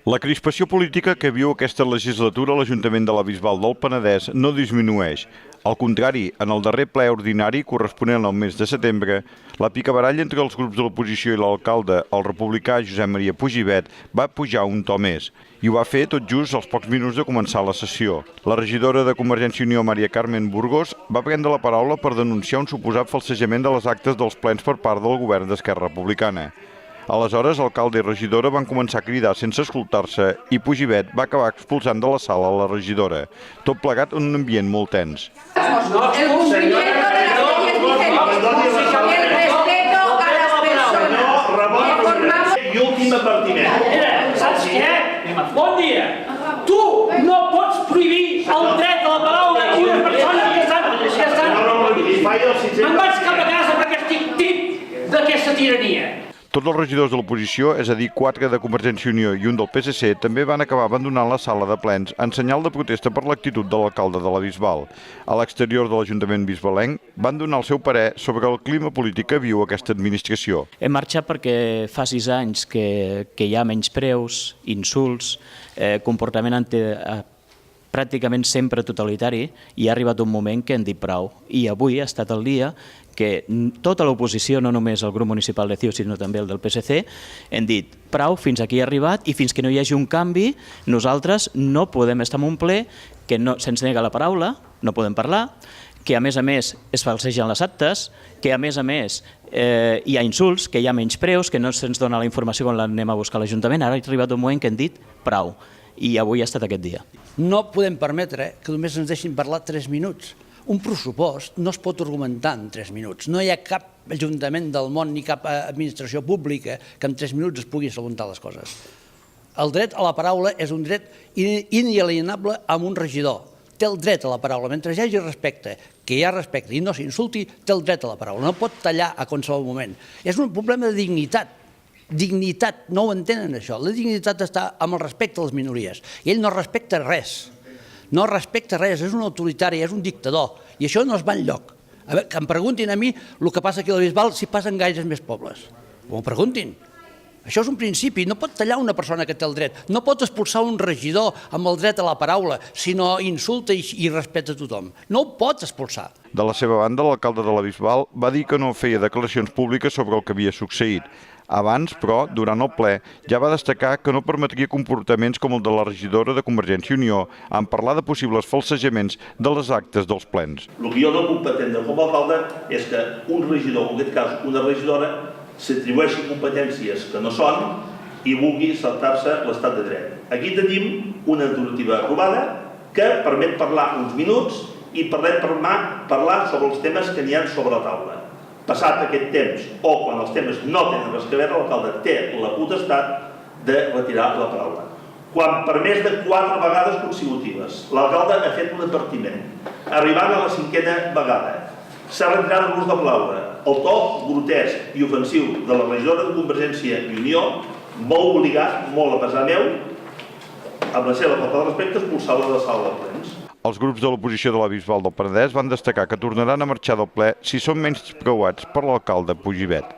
La crispació política que viu aquesta legislatura a l'Ajuntament de la Bisbal del Penedès no disminueix. Al contrari, en el darrer ple ordinari, corresponent al mes de setembre, la picabaralla entre els grups de l'oposició i l'alcalde, el republicà Josep Maria Pujibet, va pujar un to més. I ho va fer tot just als pocs minuts de començar la sessió. La regidora de Convergència i Unió, Maria Carmen Burgos, va prendre la paraula per denunciar un suposat falsejament de les actes dels plens per part del govern d'Esquerra Republicana. Aleshores, alcalde i regidora van començar a cridar sense escoltar-se i Pujibet va acabar expulsant de la sala la regidora, tot plegat en un ambient molt tens. I últim advertiment. Saps què? Bon dia. Tu no pots prohibir el dret a la paraula a una persona que estan... Me'n vaig cap a casa perquè estic tip d'aquesta tirania. Tots els regidors de l'oposició, és a dir, 4 de Convergència i Unió i un del PSC, també van acabar abandonant la sala de plens en senyal de protesta per l'actitud de l'alcalde de la Bisbal. A l'exterior de l'Ajuntament bisbalenc van donar el seu parer sobre el clima polític que viu aquesta administració. Hem marxat perquè fa 6 anys que hi ha menyspreus, insults, comportament pràcticament sempre totalitari, i ha arribat un moment que hem dit prou. I avui ha estat el dia que tota l'oposició, no només el grup municipal de CiU, sinó també el del PSC, hem dit prou, fins aquí ha arribat, i fins que no hi hagi un canvi, nosaltres no podem estar en un ple que se'ns nega la paraula, no podem parlar, que a més es falsegen les actes, que a més hi ha insults, que hi ha menyspreus, que no se'ns dona la informació quan l'anem a buscar a l'Ajuntament. Ara ha arribat un moment que hem dit prou, i avui ha estat aquest dia. No podem permetre que només ens deixin parlar 3 minuts. Un pressupost no es pot argumentar en 3 minuts. No hi ha cap ajuntament del món ni cap administració pública que en 3 minuts es pugui solventar les coses. El dret a la paraula és un dret inalienable amb un regidor. Té el dret a la paraula. Mentre hi hagi respecte, que hi ha respecte i no s'insulti, té el dret a la paraula. No pot tallar a qualsevol moment. És un problema de dignitat. Dignitat, no ho entenen això. La dignitat està amb el respecte a les minories. I ell no respecta res. No respecta res, és un autoritari, és un dictador. I això no es va enlloc. A veure, que em preguntin a mi el que passa aquí a la Bisbal si passen gaires més pobles. M'ho preguntin. Això és un principi. No pot tallar una persona que té el dret. No pot expulsar un regidor amb el dret a la paraula si no insulta i respecta a tothom. No ho pot expulsar. De la seva banda, l'alcalde de la Bisbal va dir que no feia declaracions públiques sobre el que havia succeït. Abans, però, durant el ple, ja va destacar que no permetria comportaments com el de la regidora de Convergència i Unió en parlar de possibles falsejaments de les actes dels plens. El que jo no puc pretendre com a alcalde és que un regidor, en aquest cas una regidora, s'atribueixi competències que no són i vulgui saltar-se l'estat de dret. Aquí tenim una normativa aprovada que permet parlar uns minuts i permet parlar sobre els temes que n'hi ha sobre la taula. Passat aquest temps, o quan els temes no tenen res a veure, l'alcalde té la potestat de retirar la paraula. Quan per més de 4 vegades consecutives l'alcalde ha fet un advertiment, arribant a la 5a vegada, s'ha retirat l'ús de paraula, el to grotesc i ofensiu de la regidora de Convergència i Unió m'ha obligat, molt a pesar meu, amb la seva falta de respecte, a expulsar-la de la sala de plens. Els grups de l'oposició de la Bisbal del Penedès van destacar que tornaran a marxar del ple si són menys preuats per l'alcalde Pujibet.